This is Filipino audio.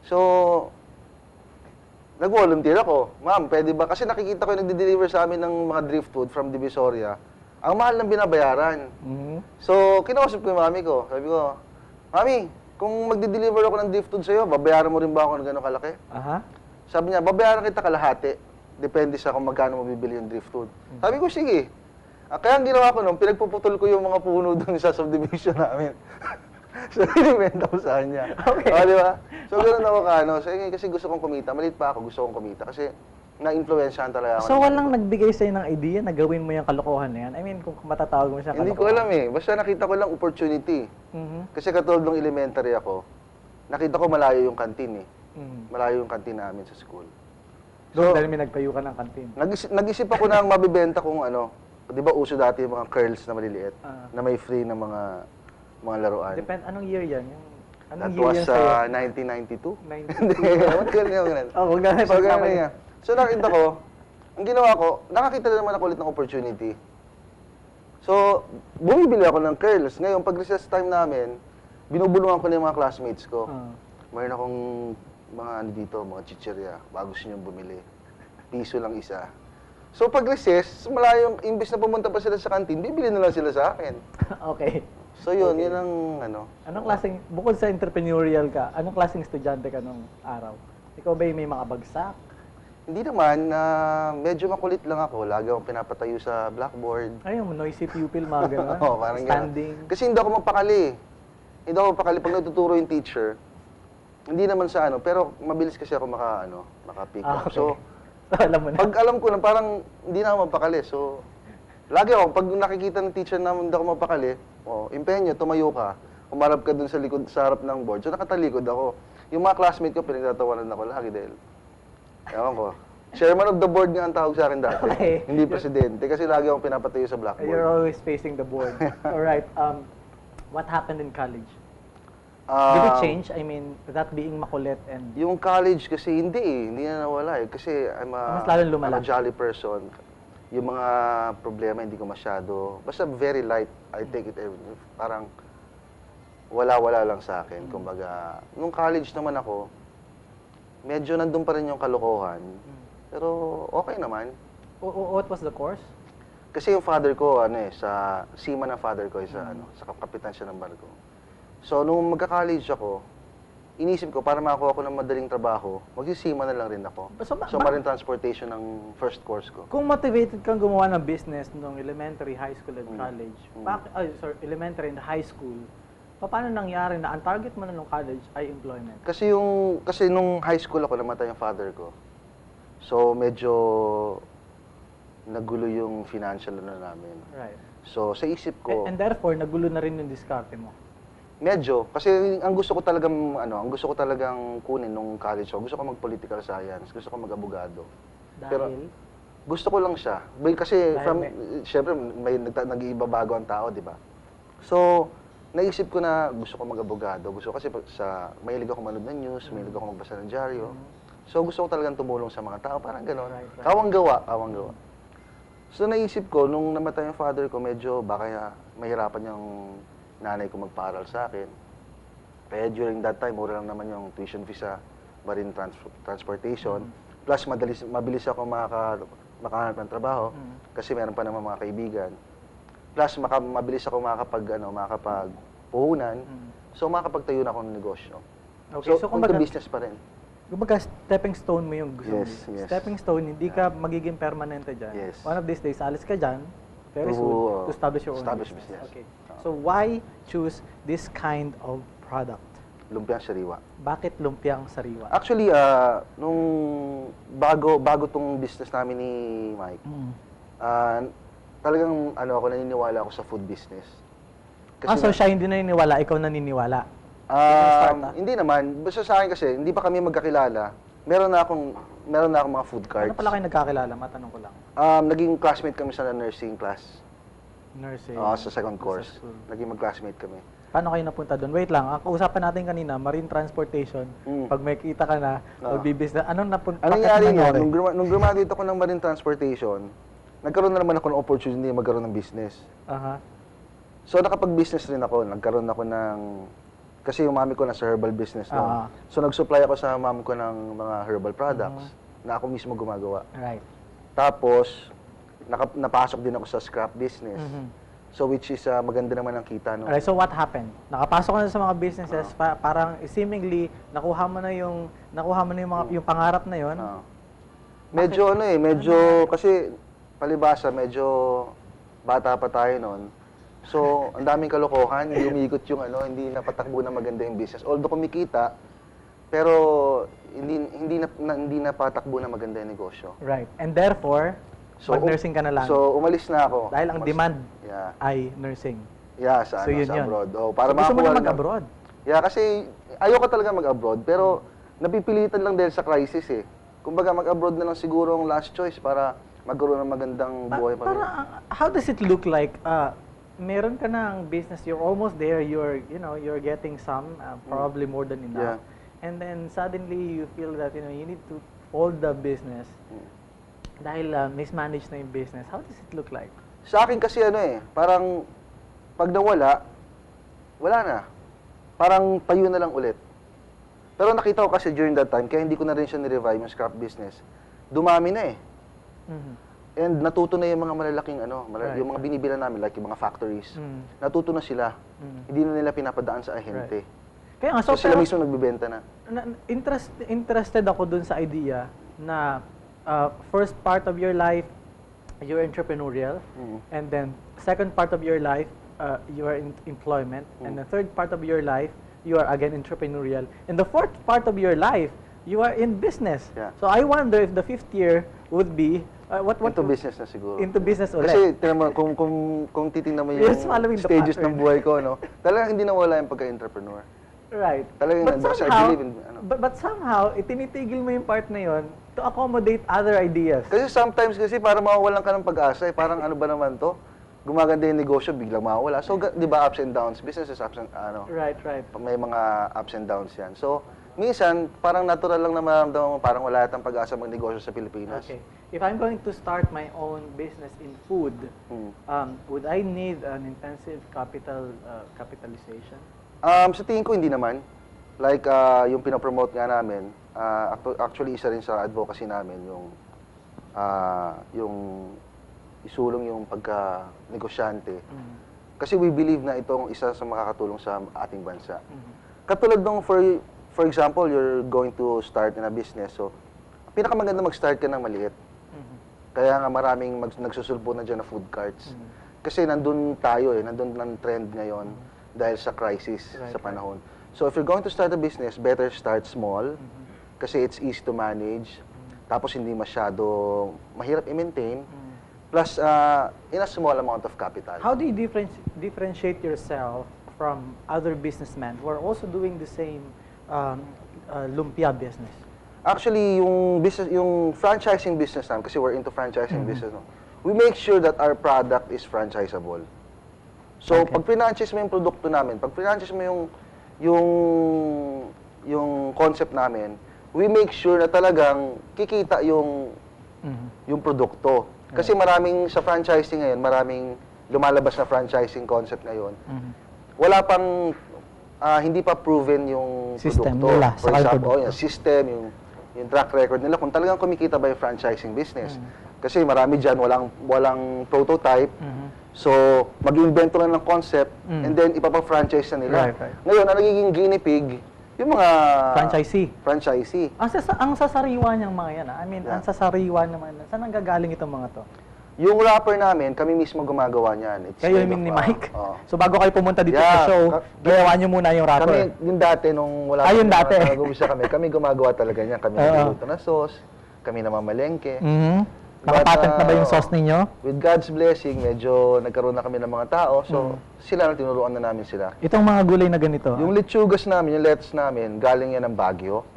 So, nag-volunteer ako. Ma'am, pwede ba? Kasi nakikita ko yung nagde-deliver sa amin ng mga drift food from Divisoria. Ang mahal ng binabayaran. So, kinausap ko yung mami ko. Sabi ko, Mami, kung magde-deliver ako ng drift food sa'yo, babayaran mo rin ba ako ng gano'ng kalaki? Sabi niya, babayaran kita kalahati. Depende sa kung magkano mabibili yung drift food. Sabi ko, sige. Kaya ang ginawa ko nung, pinagpuputol ko yung mga puno doon sa subdivision namin. So, binibenta ko sa kanya. Okay. O, di ba? So, gano'n ako kaano. So, kasi gusto kong kumita. Maliit pa ako, gusto kong kumita. Kasi, na-influensyahan talaga ako. So, walang nagbigay sa'yo ng idea na gawin mo yung kalokohan na yan? I mean, kung matatawag mo siya kalokohan. Hindi ko alam eh. Basta nakita ko lang opportunity. Kasi katulad ng elementary ako, nakita ko malayo yung kantin eh. Malayo yung kantin namin sa school. Doon dahil may nagtayo ka ng kantin. Nag-isip ako ng mabibenta kung ano. Di ba uso dati yung mga curls na maliliit? Na may free na mga laruan. Anong year yan? Anong That year was yan sa'yo? 1992. 92? Hindi, what ka rin Huwag na So, ganun niya. So, nakita ko, ang ginawa ko, nakakita na naman ako ulit ng opportunity. So, bumibili ako ng curls. Ngayon, pag recess time namin, binubulungan ko na yung mga classmates ko. Mayroon akong mga ano dito, mga chichirya, bago gusto niyong bumili. Piso lang isa. So, pag recess, malayong, imbis na pumunta pa sila sa kantin, bibili na lang sila sa akin. Okay. So, yun ang ano. Anong klaseng, bukod sa entrepreneurial ka, anong klaseng estudyante ka nung araw? Ikaw ba may mga bagsak? Hindi naman, medyo makulit lang ako. Lagi akong pinapatayo sa blackboard. Ayun, noisy pupil, mga gano'n. Oo, parang standing. Ganun. Kasi hindi ako mapakali. Hindi ako mapakali pag nagtuturo yung teacher. Hindi naman sa ano, pero mabilis kasi ako maka-pick up. Okay. So, alam mo na. pag alam ko na parang hindi na ako mapakali. So, lagi ako, pag nakikita ng teacher na hindi ako mapakali, impenyo, tumayo ka, umarap ka dun sa likod, sa harap ng board. So, nakatalikod ako. Yung mga classmate ko, pinagtatawanan ako lagi dahil, ewan ko, chairman of the board nga ang tawag sa akin dati. Okay. Hindi presidente, kasi lagi akong pinapatayo sa blackboard. You're always facing the board. Alright, what happened in college? Did it change? I mean, that being makulit and... Yung college kasi hindi na nawala eh. Kasi mas lalong lumala. I'm a jolly person. Yung mga problema hindi ko masyado, basta very light, I take it parang wala-wala lang sa akin. Kumbaga, nung college naman ako, medyo nandun pa rin yung kalokohan. Pero okay naman. What was the course? Kasi yung father ko, sa seaman ng father ko, sa kapitan siya ng barko. So, nung magka-college ako, inisip ko, para makakuha ako ng madaling trabaho, magsisima na lang rin ako. So, marine transportation ang first course ko. Kung motivated kang gumawa ng business nung elementary, high school, and college, elementary and high school, paano nangyari na ang target mo na nung college ay employment? Kasi nung high school ako, namatay yung father ko. So, medyo nagulo yung financial namin. Right. So, sa isip ko... And therefore, nagulo na rin yung diskarte mo? Medyo. Kasi ang gusto ko talagang kunin nung college ako, gusto ko mag-political science, gusto ko mag-abogado. Dahil? Pero gusto ko lang siya. Kasi, syempre, nag-iibabago ang tao, di ba? So, naisip ko na gusto ko mag-abogado. Gusto kasi mahilig ako manood ng news, mahilig ako magbasa ng dyaryo. So, gusto ko talagang tumulong sa mga tao, parang gano'n. Right. Kawang-gawa. So, naisip ko, nung namatay yung father ko, medyo baka mahirapan yung nanay ko magpaaral sa akin. Kaya during that time, mura lang naman yung tuition fee sa marine transportation. Plus, mabilis ako makahanap ng trabaho kasi meron pa naman mga kaibigan. Plus, mabilis ako makakapagpuhunan. So, makakapagtayo na ako ng negosyo. Okay, so kumbaga, business pa rin. Kumbaga, stepping stone mo yung gusto mo. Yes. Stepping stone, hindi ka magiging permanente dyan. Yes. One of these days, alis ka dyan, very soon, to establish your own business. Okay. So, why choose this kind of product? Lumpiang sariwa. Bakit lumpiang sariwa? Actually, nung bago tong business namin ni Mike, talagang ako naniniwala ako sa food business. Kasi so siya hindi naniniwala, ikaw naniniwala? Hindi naman. Basta sa akin kasi, hindi pa kami magkakilala. Meron na akong mga food cards. Ano pala kayo nagkakilala? Matanong ko lang. Naging classmate kami sa nursing class. Nursing? Sa second course. Naging mag-classmate kami. Paano kayo napunta doon? Wait lang, ang usapan natin kanina, marine transportation. Pag may kita ka na, magbibis na, anong nangyari nun? Nung graduate ako ng marine transportation, nagkaroon na naman ako ng opportunity magkaroon ng business. So nakapag-business rin ako. Nagkaroon ako ng Kasi yung mami ko nasa herbal business noon. So nag-supply ako sa mami ko ng mga herbal products na ako mismo gumagawa. Right. Tapos, napasok din ako sa scrap business. So which is maganda naman ang kita. No? Alright, so what happened? Nakapasok ka na sa mga businesses, parang seemingly nakuha mo na yung yung pangarap na yon. Medyo medyo kasi palibasa medyo bata pa tayo noon. So, ang daming kalokohan, hindi umiikot yung hindi napatakbo na maganda yung business. Although kumikita, pero hindi na patakbo na maganda yung negosyo. Right. And therefore, mag-nursing ka na lang. So, umalis na ako. Dahil ang demand ay nursing. Yeah, sa So, yun yun. abroad. Para gusto mo na makakuha mag-abroad? Yeah, kasi ayoko talaga mag-abroad, pero napipilitan lang dahil sa crisis eh. Kumbaga, mag-abroad na lang siguro ang last choice para magkaroon ng magandang buhay pa rin. How does it look like? Meron ka ng business, you're almost there, you're getting some, probably more than enough. Yeah. And then suddenly you feel that, you need to hold the business dahil mismanaged na yung business. How does it look like? Sa akin kasi parang pag nawala, wala na. Parang tayo na lang ulit. Pero nakita ko kasi during that time, kaya hindi ko na rin siya ni-revive yung scrap business. Dumami na eh. And natuto na yung mga malalaking yung mga binibilan namin, like yung mga factories. Natuto na sila. Hindi na nila pinapadaan sa ahente. Kaya nga, so sila mismo nagbibenta na. Interested ako dun sa idea na first part of your life, you're entrepreneurial. And then second part of your life, you are in employment. And the third part of your life, you are again entrepreneurial. And the fourth part of your life, you are in business. Yeah. So I wonder if the fifth year would be into business na siguro. Into business ulit. Kasi tingnan mo, kung titingnan mo yung stages ng buhay ko, talagang hindi nawala yung pagka-entrepreneur. Right. Talagang but somehow, itinitigil mo yung part na yon to accommodate other ideas. Kasi sometimes para mawawalan ka ng pag-asa, parang ano ba naman to? Gumaganda yung negosyo, biglang mawawala. So, di ba ups and downs? Business is ups and Right. May mga ups and downs yan. So, minsan, parang natural lang na maramdaman mo, parang wala tayong pag-asa magnegosyo sa Pilipinas. Okay. If I'm going to start my own business in food, would I need an intensive capitalization? Sa tingin ko, hindi naman. Like, yung pinapromote nga namin, actually, isa rin sa advocacy namin, yung isulong yung pagka-negosyante. Kasi we believe na itong isa sa makakatulong sa ating bansa. Katulad nung, for example, you're going to start in a business, so pinakamaganda mag-start ka ng maliit. Kaya nga maraming nagsusulpo na dyan na food carts. Kasi nandun tayo nandun ng trend ngayon dahil sa crisis sa panahon. So if you're going to start a business, better start small kasi it's easy to manage. Tapos hindi masyado mahirap i-maintain. Plus, in a small amount of capital. How do you differentiate yourself from other businessmen who are also doing the same lumpia business? Actually, yung franchising business namin, kasi we're into franchising business, we make sure that our product is franchisable. So, pag franchise mo yung produkto namin, pag franchise mo yung concept namin, we make sure na talagang kikita yung produkto. Kasi maraming sa franchising ngayon, maraming lumalabas na franchising concept ngayon. Wala pang, hindi pa proven yung system produkto. nila, For example, yung system, yung track record nila, kung talagang kumikita ba yung franchising business. Kasi marami dyan, walang prototype. So, mag-invento lang ng concept, and then ipapa-franchise na nila. Right. Ngayon, ang nagiging guinea pig, yung mga franchisee. Ang sasariwa niyang mga yan, I mean, ang sasariwa naman, saan ang gagaling itong mga to? Yung wrapper namin, kami mismo gumagawa niyan. Kayo yung ni Mike? So bago kayo pumunta dito sa show, ginawa niyo muna yung wrapper? Kami, yung dati, nung wala yung dati? kami gumagawa talaga niyan. Kami nagluluto na sauce, kami namamalengke. Nakapatent na ba yung sauce ninyo? With God's blessing, medyo nagkaroon na kami ng mga tao. So, sila na tinuruan na namin sila. Itong mga gulay na ganito? Yung lechugas namin, yung lettuce namin, galing yan ng Baguio.